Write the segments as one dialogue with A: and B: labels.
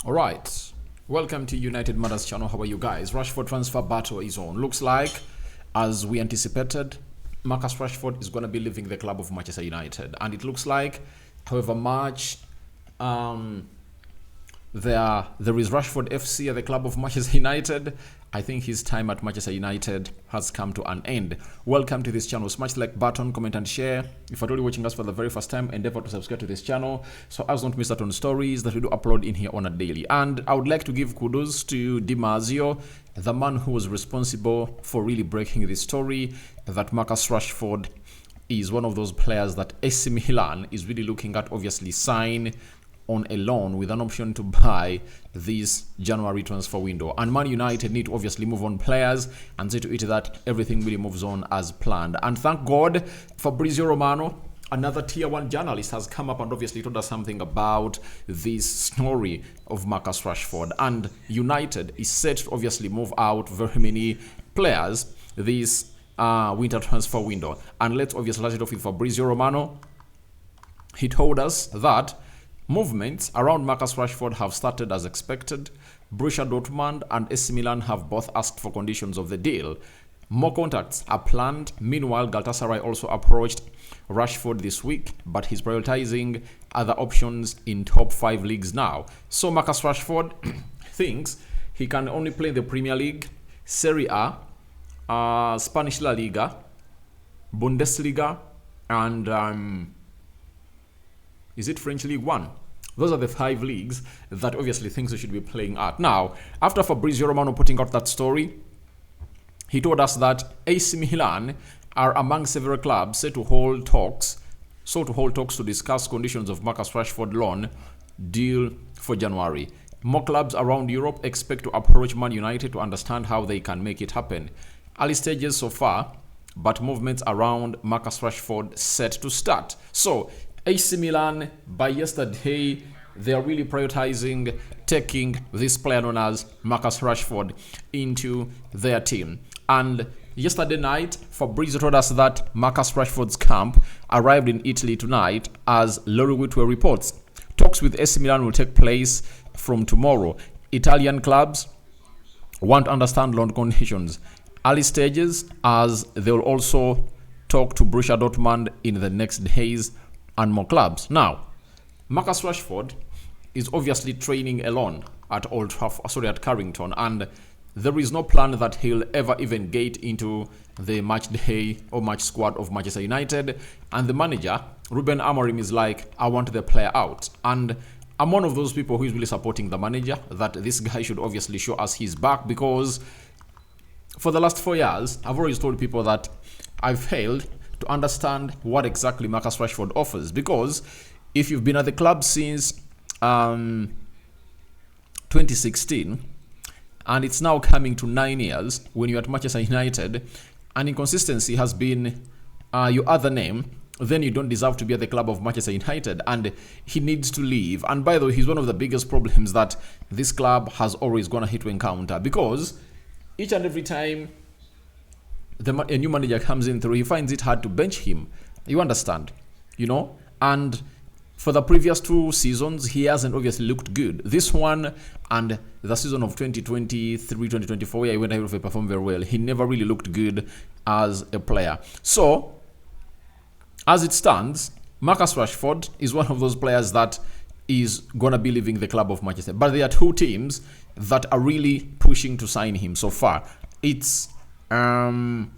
A: All right. Welcome to United Matters channel. How are you guys? Rashford transfer battle is on. Looks like, as we anticipated, Marcus Rashford is going to be leaving the club of Manchester United. And it looks like, however much there is Rashford FC at the club of Manchester United, I think his time at Manchester United has come to an end. Welcome to this channel. Smash the like button, comment and share. If you're already watching us for the very first time, endeavor to subscribe to this channel so as not to miss out on stories that we do upload in here on a daily. And I would like to give kudos to Di Marzio, the man who was responsible for really breaking this story that Marcus Rashford is one of those players that AC Milan is really looking at, obviously sign on a loan with an option to buy this January transfer window. And Man United need to obviously move on players and see to it that everything really moves on as planned. And thank God, Fabrizio Romano, another tier 1 journalist, has come up and obviously told us something about this story of Marcus Rashford. And United is set to obviously move out very many players this winter transfer window. And let's obviously start it off with Fabrizio Romano. He told us that movements around Marcus Rashford have started as expected. Borussia Dortmund and AC Milan have both asked for conditions of the deal. More contacts are planned. Meanwhile, Galatasaray also approached Rashford this week, but he's prioritizing other options in top 5 leagues now. So Marcus Rashford thinks he can only play the Premier League, Serie A, Spanish La Liga, Bundesliga, and is it French League 1? Those are the 5 leagues that obviously thinks we should be playing at. Now, after Fabrizio Romano putting out that story, he told us that AC Milan are among several clubs set to hold talks to discuss conditions of Marcus Rashford loan deal for January. More clubs around Europe expect to approach Man United to understand how they can make it happen. Early stages so far, but movements around Marcus Rashford set to start. So, AC Milan, by yesterday, they are really prioritizing taking this player known as Marcus Rashford into their team. And yesterday night, Fabrizio told us that Marcus Rashford's camp arrived in Italy tonight, as Lori Whitwell reports. Talks with AC Milan will take place from tomorrow. Italian clubs want to understand loan conditions. Early stages, as they will also talk to Borussia Dortmund in the next days and more clubs. Now, Marcus Rashford is obviously training alone at at Carrington, and there is no plan that he'll ever even get into the match day or match squad of Manchester United. And the manager, Ruben Amorim, is like, I want the player out. And I'm one of those people who is really supporting the manager, that this guy should obviously show us he's back, because for the last 4 years, I've always told people that I've failed to understand what exactly Marcus Rashford offers. Because if you've been at the club since 2016, and it's now coming to 9 years when you're at Manchester United, and inconsistency has been your other name, then you don't deserve to be at the club of Manchester United, and he needs to leave. And by the way, he's one of the biggest problems that this club has always gonna hit to encounter, because each and every time a new manager comes in through, he finds it hard to bench him. You understand? You know? And for the previous 2 seasons, he hasn't obviously looked good. This one and the season of 2023-2024, where he went ahead and performed very well, he never really looked good as a player. So, as it stands, Marcus Rashford is one of those players that is going to be leaving the club of Manchester. But there are 2 teams that are really pushing to sign him so far. It's AC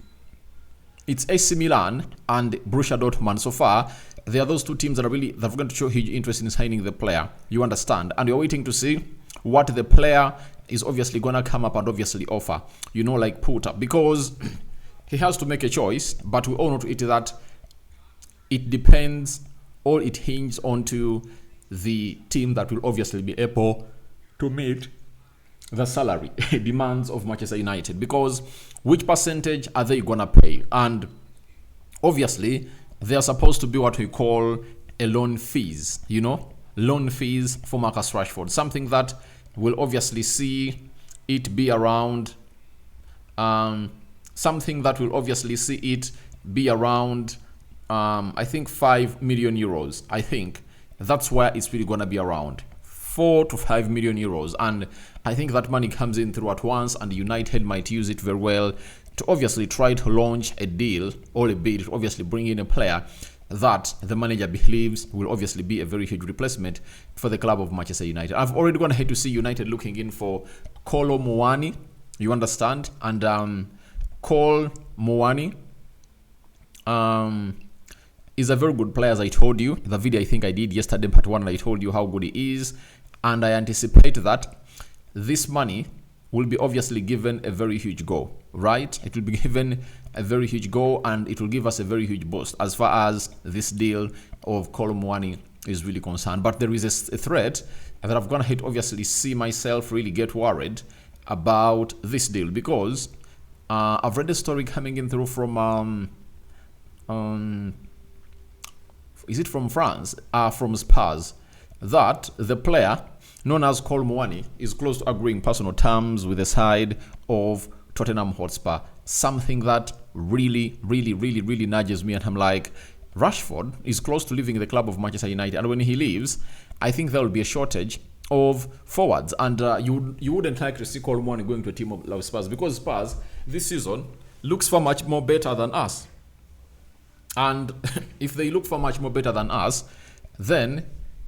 A: Milan and Borussia Dortmund. So far, there are those 2 teams that are going to show huge interest in signing the player. You understand? And you're waiting to see what the player is obviously going to come up and obviously offer. You know, like put up. Because he has to make a choice, but we all know to it that it depends, or it hinges onto the team that will obviously be able to meet the salary demands of Manchester United, because which percentage are they gonna pay? And obviously they are supposed to be what we call a loan fees, you know, loan fees for Marcus Rashford, something that will obviously see it be around I think 5 million euros. I think that's where it's really gonna be around 4 to 5 million euros, and I think that money comes in through at once, and United might use it very well to obviously try to launch a deal or a bid to obviously bring in a player that the manager believes will obviously be a very huge replacement for the club of Manchester United. I've already gone ahead to see United looking in for Kolo Muani, you understand, and Kolo Muani is a very good player, as I told you. The video I think I did yesterday, part 1, and I told you how good he is, and I anticipate that this money will be obviously given a very huge go, right? It will be given a very huge go, and it will give us a very huge boost as far as this deal of Kolo Muani is really concerned. But there is a threat that I've gone ahead to obviously see myself really get worried about this deal, because I've read a story coming in through from is it from France? From Spurs, that the player known as Kolo Muani is close to agreeing personal terms with the side of Tottenham Hotspur. Something that really nudges me, and I'm like, Rashford is close to leaving the club of Manchester United, and when he leaves, I think there will be a shortage of forwards, and you wouldn't like to see Kolo Muani going to a team like Spurs, because Spurs this season looks far much more better than us. And if they look for much more better than us, then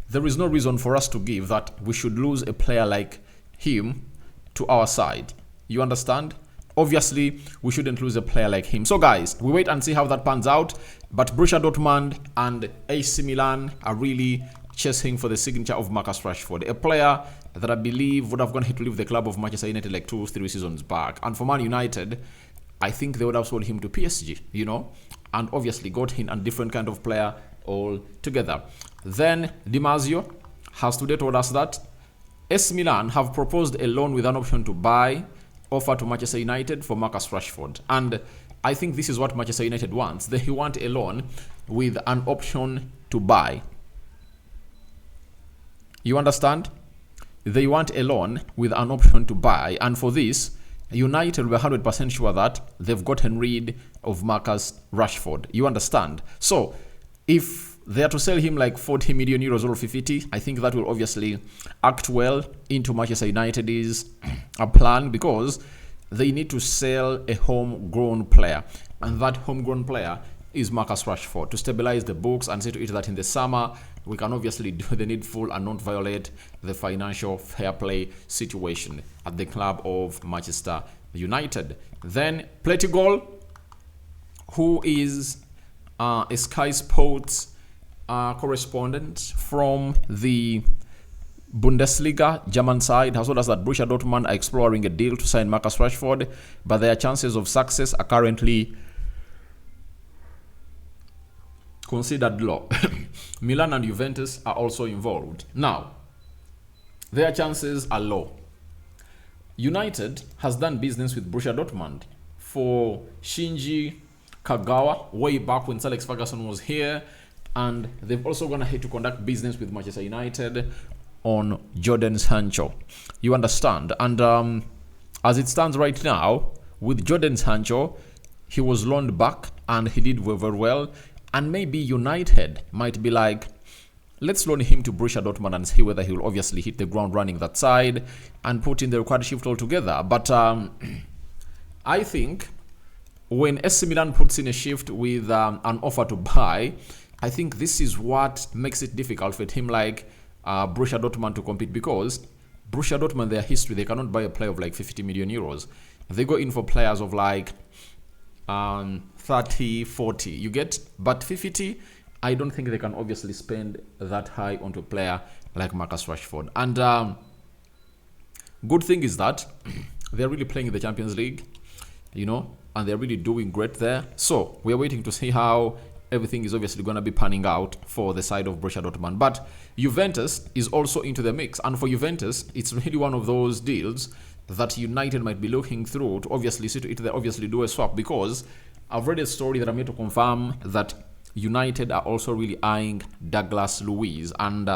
A: there is no reason for us to give that we should lose a player like him to our side. You understand? Obviously, we shouldn't lose a player like him. So guys, we wait and see how that pans out. But Borussia Dortmund and AC Milan are really chasing for the signature of Marcus Rashford, a player that I believe would have gone to leave the club of Manchester United like 2-3 seasons back. And for Man United, I think they would have sold him to PSG, you know, and obviously got him a different kind of player altogether. Then Di Marzio has today told us that AC Milan have proposed a loan with an option to buy offer to Manchester United for Marcus Rashford. And I think this is what Manchester United wants. They want a loan with an option to buy. You understand? They want a loan with an option to buy. And for this, United will be 100% sure that they've gotten rid of Marcus Rashford. You understand? So, if they are to sell him like 40 million euros or 50, I think that will obviously act well into Manchester United's plan, because they need to sell a homegrown player. And that homegrown player is Marcus Rashford, to stabilize the books and see to it that in the summer we can obviously do the needful and not violate the financial fair play situation at the club of Manchester United. Then Plettigol, who is a Sky Sports correspondent from the Bundesliga German side, has told us that Borussia Dortmund are exploring a deal to sign Marcus Rashford, but their chances of success are currently considered low. Milan and Juventus are also involved. Now, their chances are low. United has done business with Borussia Dortmund for Shinji Kagawa way back when Sir Alex Ferguson was here, and they've also gone ahead to conduct business with Manchester United on Jadon Sancho. You understand? And as it stands right now, with Jadon Sancho, he was loaned back and he did very well. And maybe United might be like, let's loan him to Borussia Dortmund and see whether he will obviously hit the ground running that side and put in the required shift altogether. But I think when AC Milan puts in a shift with an offer to buy, I think this is what makes it difficult for a team like Borussia Dortmund to compete, because Borussia Dortmund, their history, they cannot buy a player of like 50 million euros. They go in for players of like 30, 40, you get? But 50, I don't think they can obviously spend that high onto a player like Marcus Rashford. And good thing is that they're really playing in the Champions League, you know, and they're really doing great there. So we're waiting to see how everything is obviously going to be panning out for the side of Borussia Dortmund. But Juventus is also into the mix. And for Juventus, it's really one of those deals that United might be looking through to obviously see to it they obviously do a swap, because I've read a story that I'm here to confirm that United are also really eyeing Douglas Luiz, and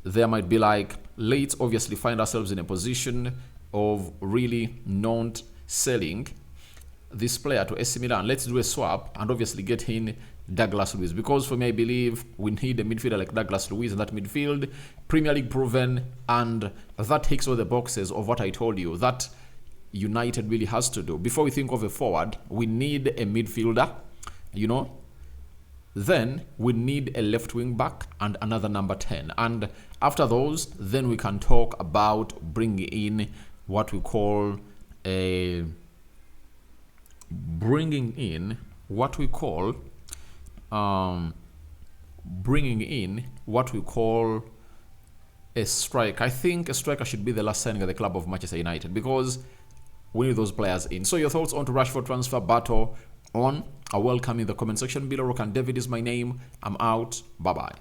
A: there might be like, let's obviously find ourselves in a position of really not selling this player to AC Milan. Let's do a swap and obviously get in Douglas Luiz, because for me I believe we need a midfielder like Douglas Luiz in that midfield, Premier League proven, and that ticks all the boxes of what I told you that United really has to do. Before we think of a forward, we need a midfielder, then we need a left wing back and another number 10. And after those, then we can talk about bringing in what we call a striker. I think a striker should be the last signing at the club of Manchester United, because we need those players in. So your thoughts on to Rashford transfer battle are welcome in the comment section below. Rock and David is my name. I'm out. Bye bye.